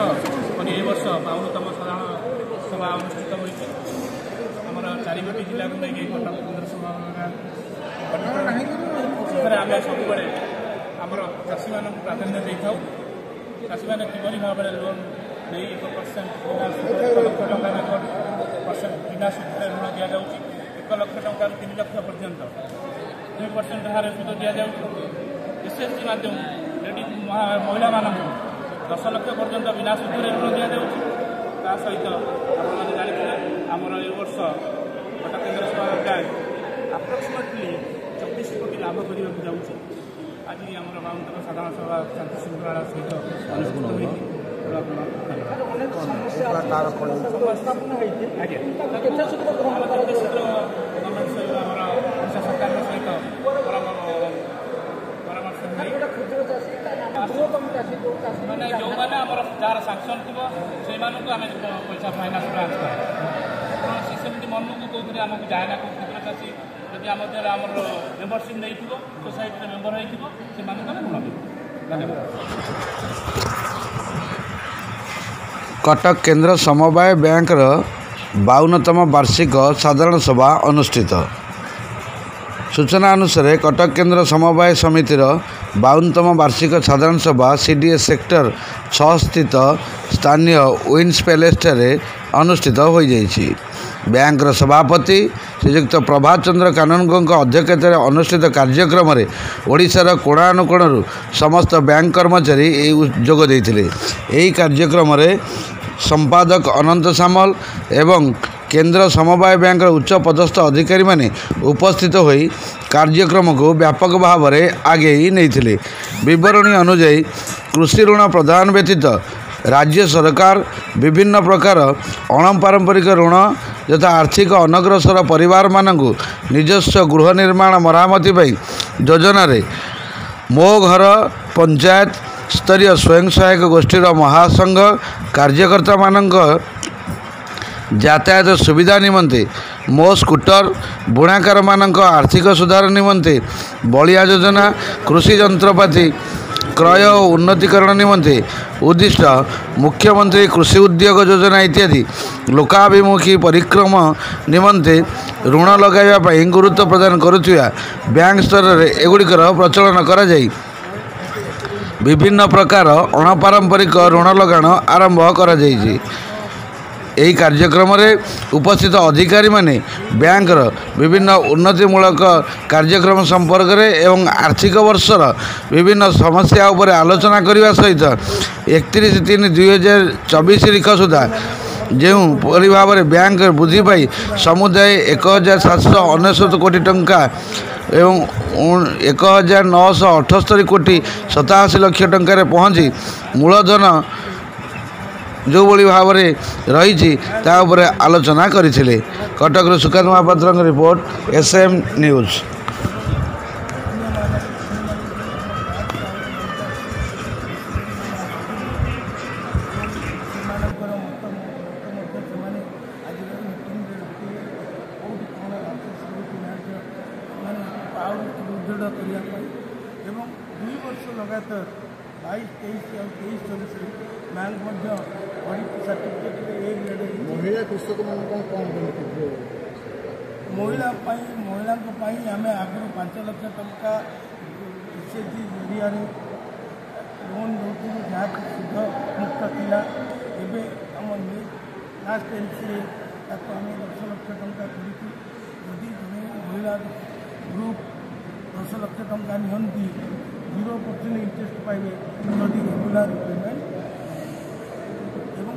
ए वर्ष 52तम साधारण सभा अनुष्ठित होती आमर 4 जिला को लेकिन कटक केन्द्र सभा आम सब आमर चाषी मान प्राधान्य दे था चाषी मैंने किभली भाव में लोन नहीं 1% बिना सूत्र ऋण दि जाऊँ 1 लाख टंका 3 लाख पर्यंत 2% हारे सूद दि जाऊँ एसएसजी माध्यम महिला मानक 10 लाख पर्यंत बिना सूत्र ऋण दि जाऊँ ता सहित आपने जानते आमर ए वर्ष कटक केन्द्र सभा बैंक आप्रोक्सिमेटली 24 कोटी लाभ करने जाऊँ आज आम 52तम साधारण सभा शांति श्रृंखला सहित अनुष्ठित होती सरकार सहित मैंने जो मैंने जार सांसन थी से आम पैसा फाइनान्स ब्रांच कौन सेमती मन को कौन आमको जाए ना कौन क्षुद्र चाषी जब आम आमर मेम्बरशिप नहीं सोसाइटी मेम्बर होती धन्यवाद। कटक केन्द्र समवाय बैंक 52तम वार्षिक साधारण सभा अनुष्ठित। सूचना अनुसार कटक केन्द्र समवाय समितिर 52तम वार्षिक साधारण सभा सीडीएस सेक्टर 6 स्थित स्थानीय विन्स पैलेस अनुष्ठित हो जाइछि। बैंक सभापति श्रीजुक्त प्रभात चंद्र कानूनगो अध्यक्षत अनुष्ठित कार्यक्रम में ओडिशार कोणानुकोणु समस्त बैंक कर्मचारी जोग देइथिले। एही कार्यक्रम में संपादक अनंत सामल एवं केन्द्र समवाय बैंक उच्च पदस्थ अधिकारी माने उपस्थित होई कार्यक्रम को व्यापक भाव में आगे नहीं। विवरणी अनुसार कृषि ऋण प्रदान व्यतीत राज्य सरकार विभिन्न प्रकार अणपारंपरिक ऋण यथा आर्थिक अनग्रसर परिवार मानकु निजस्व गृह निर्माण मरामती योजना रे मो घर पंचायत स्तरीय स्वयं सहायक गोष्ठीर महासंघ कार्यकर्ता मानक यातायात सुविधा निमंते मो स्कूटर बुणाकार मानक आर्थिक सुधार निमंते बलिया योजना कृषि यंत्रपाति क्रय और उन्नतीकरण निमंते उद्दिष्ट मुख्यमंत्री कृषि उद्योग योजना इत्यादि लोकाभिमुखी परिक्रम निमंते ऋण लगाइबा गुरुत्व प्रदान करुवा बैंक स्तर में एगुड़िकर प्रचलन करा जाई विभिन्न प्रकार अणपारंपरिक ऋण लगाण आरंभ करा जाइछि। यही कार्यक्रम में उपस्थित अधिकारी माने बैंकर विभिन्न उन्नतिमूलक कार्यक्रम संपर्क में एवं आर्थिक वर्षर विभिन्न समस्या उपर आलोचना करने सहित 31/3/2024 तारीख सुधा जो भाव में बैंक वृद्धि पाई समुदाय 1799 कोटी टंका एवं 1978 कोटी 87 लाख टंकार पहुँची मूलधन जो भली भाव में रही आलोचना करथिले। Cuttack Sukant Mahapatra report SM news. लगातार 22-23 बैंक सर्टिफिकेट महिला कृषक महिला आम आगु 5 लाख टंका एसएचजी जरिया लोन दौर जहाँ सुध मुक्त था एवं आम लास्ट एनसी आम 10 लाख टंका करदी जब महिला ग्रुप 10 लाख टंका निहंती 0% इंटरेस्ट पाइबे जदि रेगुलर पेमेंट एवं